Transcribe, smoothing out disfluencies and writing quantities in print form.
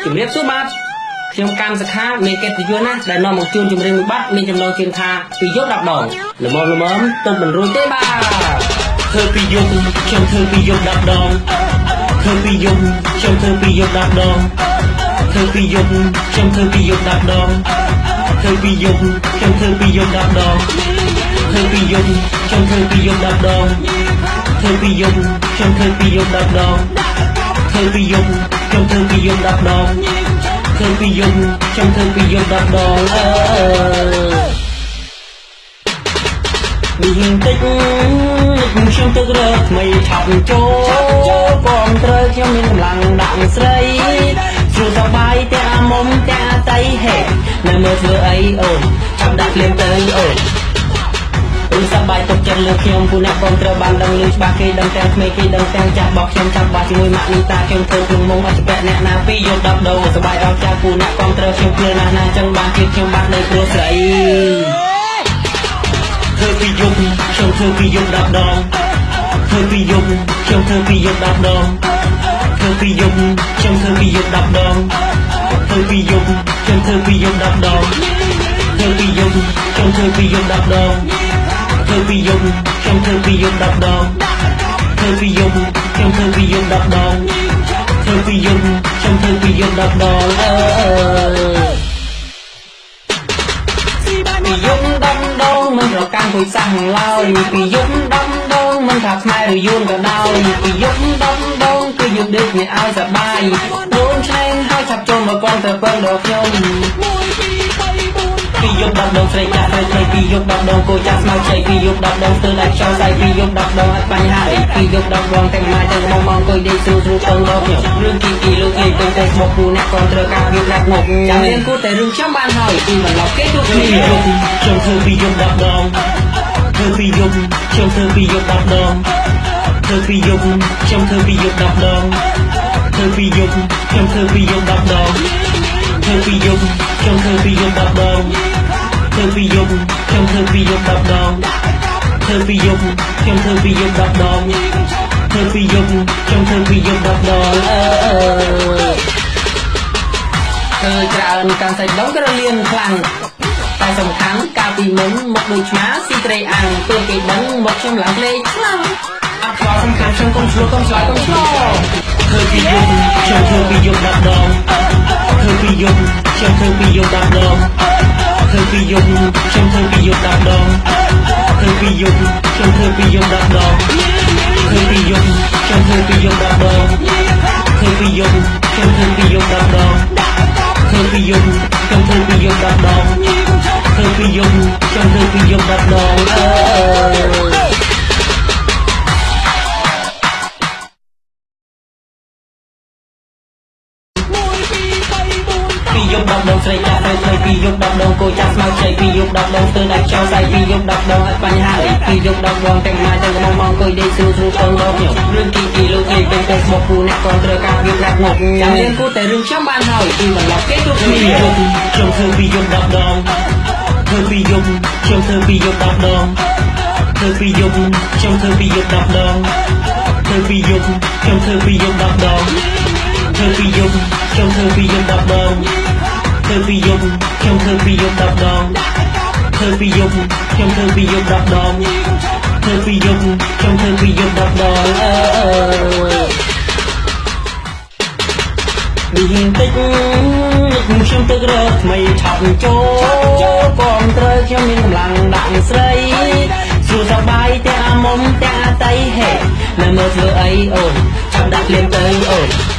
ជំរាបសួរបាទខ្ញុំកម្មសខាមេកិត្តិយសណាស់ដែលនាំមកជួនជំរាបមួយបាត់មានចំណងជើងថាពីយប់10ដងល្មមទុំមិនរួចទេបាទធ្វើពីយប់ខ្ញុំធ្វើពីយប់10ដងធ្វើពីយប់ខ្ញុំធ្វើពីយប់10ដងធ្វើពីយប់ខ្ញុំធ្វើពីយប់10ដងធ្វើពីយប់ខ្ញុំធ្វើពីយប់10ដងធ្វើពីយប់ខ្ញុំធ្វើពីយប់10ដងធ្វើពីយប់ខ្ញុំធ្វើពីយប់10ដងធ្វើពីយប់ខ្ញុំធ្វើពីយប់10ដងធ្វើពីយប់ខ្ញុំធ្វើពីយប់10ដងនេះតិចខ្ញុំទឹករកថ្មីឆាប់ចូលបងត្រូវខ្ញុំមានកម្លាំងដាក់ស្រីស្រួលសប្បាយតែអាមុំតែអាតៃហេនៅមើលធ្វើអីអូនចាំដាក់ភ្លាមទៅអូនសប្បាយទុកចិត្តលើខ្ញុំពូអ្នកបងត្រូវបានដឹងលឺច្បាស់គេដឹងទាំងក្មេងគេដឹងទាំងចាស់បោះខ្ញុំចាំបាច់ជាមួយម៉ាក់នីតាខ្ញុំធ្វើក្នុងមុំអត់ច្បាស់អ្នកណាពីយក10ដងសប្បាយដល់ចាស់ពូអ្នកបងត្រូវខ្ញុំភ្លឺណាស់ណាចឹងបានទៀតខ្ញុំបាននៅព្រោះស្រីធ្វើពីយប់ខ្ញុំធ្វើពីយប់10ដងធ្វើពីយប់ខ្ញុំធ្វើពីយប់10ដងធ្វើពីយប់ខ្ញុំធ្វើពីយប់10ដងធ្វើពីយប់ខ្ញុំធ្វើពីយប់10ដងធ្វើពីយប់ខ្ញុំធ្វើពីយប់10ដងធ្វើពីយប់ខ្ញុំធ្វើពីយប់10ដងធ្វើពីយប់ខ្ញុំធ្វើពីយប់10ដងធ្វើពីយប់ខ្ញុំធ្វើពីយប់10ដងពីយប់10ដងមិនប្រកាន់ពុយសាំងឡើយពីយប់10ដងមិនថាខ្មែរឬយួនក៏ដោយពីយប់10ដងគឺយប់ដេកអ្នកឲ្យសប្បាយដូនឆ្នេរហើយឆាប់ចូលមកកងទៅពឹងដល់ខ្ញុំពីយប់10ដងស្រីចាស់ស្រីថ្មីពីយប់10ដងគោចាស់ស្មៅជ័យពីយប់10ដងស្ទើរតែខ្យល់សៃពីយប់10ដងអត់បញ្ហាអីពីយប់10ដងទាំងម៉ាយទាំងបងអង្គុយដេកស្រួលស្រួលពឹងដល់ខ្ញុំរឿងគីលោកលេងពេញតែស្មុកពូអ្នកក៏ត្រូវការវាដាក់មកចាំរៀនគូតែរឿងខ្ញុំបានហើយពីបន្លប់គេទូគ្នាខ្ញុំធ្វើពីយប់10ដងធ្វើពីយប់ខ្ញុំធ្វើពីយប់10ដងធ្វើពីយប់ខ្ញុំធ្វើពីយប់10ដងធ្វើពីយប់ខ្ញុំធ្វើពីយប់10ដងធ្វើពីយប់ខ្ញុំធ្វើពីយប់10ដងធ្វើពីយប់ខ្ញុំធ្វើពីយប់10ដងធ្វើពីយប់ខ្ញុំធ្វើពីយប់10ដងធ្វើពីយប់ខ្ញុំធ្វើពីយប់10ដងច្រើនកាន់សាច់ដងក៏លៀនខ្លាំងតែសំខាន់កាលពីមុនមកដូចឆ្មាស៊ីត្រីអាំងពេលគេដឹងមកខ្ញុំឡើងលេងខ្លាំងអត់ស្គាល់សំខាន់ខ្ញុំកុំឆ្លោះកុំឆ្លើយកុំឆ្លោះធ្វើពីយប់ខ្ញុំធ្វើពីយប់10ដងធ្វើពីយប់ខ្ញុំធ្វើពីយប់10ដងធ្វើពីយប់ខ្ញុំធ្វើពីយប់10ដងធ្វើពីយប់ខ្ញុំធ្វើពីយប់10ដងធ្វើពីយប់ខ្ញុំធ្វើពីយប់10ដងធ្វើពីយប់ខ្ញុំធ្វើពីយប់10ដងធ្វើពីយប់ខ្ញុំធ្វើពីយប់10ដងធ្វើពីយប់ខ្ញុំធ្វើពីយប់10ដងពីយប់10ដងស្រីចាស់ស្រីថ្មីពីយប់10ដងគោចាស់ស្មៅជ័យពីយប់10ដងស្ទើរតែខ្យល់សៃពីយប់10ដងអត់បញ្ហាអីពីយប់10ដងទាំងម៉ាយទាំងបងអង្គុយដេកស្រួលស្រួលពឹងដល់ខ្ញុំរឿងគីលោកលេងពេញតែស្មុកពូអ្នកក៏ត្រូវការវាដាក់មកចាំរៀនគូតែរឿងខ្ញុំបានហើយពីបន្លប់គេគ្រប់គ្នាខ្ញុំធ្វើពីយប់10ដងធ្វើពីយប់ខ្ញុំធ្វើពីយប់10ដងធ្វើពីយប់ខ្ញុំធ្វើពីយប់10ដងធ្វើពីយប់ខ្ញុំធ្វើពីយប់10ដងធ្វើពីយប់ខ្ញុំធ្វើពីយប់10ដងធ្វើពីយប់ខ្ញុំធ្វើពីយប់10ដងធ្វើពីយប់ខ្ញុំធ្វើពីយប់10ដងធ្វើពីយប់ខ្ញុំធ្វើពីយប់10ដងនេះតិចខ្ញុំទឹករកថ្មីឆាប់ចូលបងត្រូវខ្ញុំមានកម្លាំងដាក់ស្រីស្រួលសប្បាយតែអាមុំតែអាតៃហេនៅមើលធ្វើអីអូនចាំដាក់ភ្លាមទៅអូន